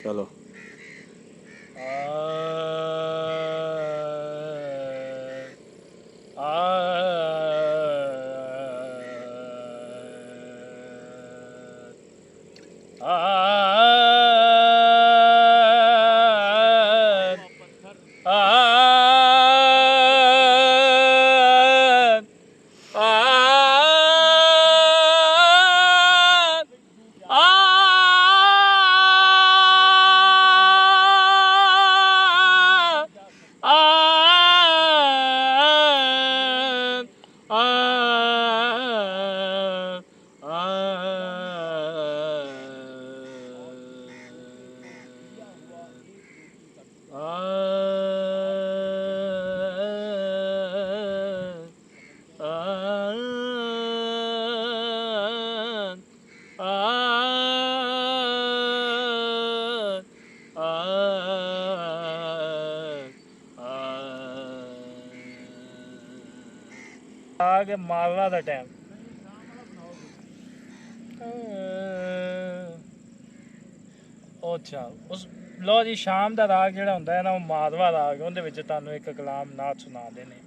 चलो आगे मालवा दा टाइम अच्छा उस लो जी शाम का राग जो होंगे है ना वो माधवा राग उन्हें तुहानू एक कलाम नाथ सुना देने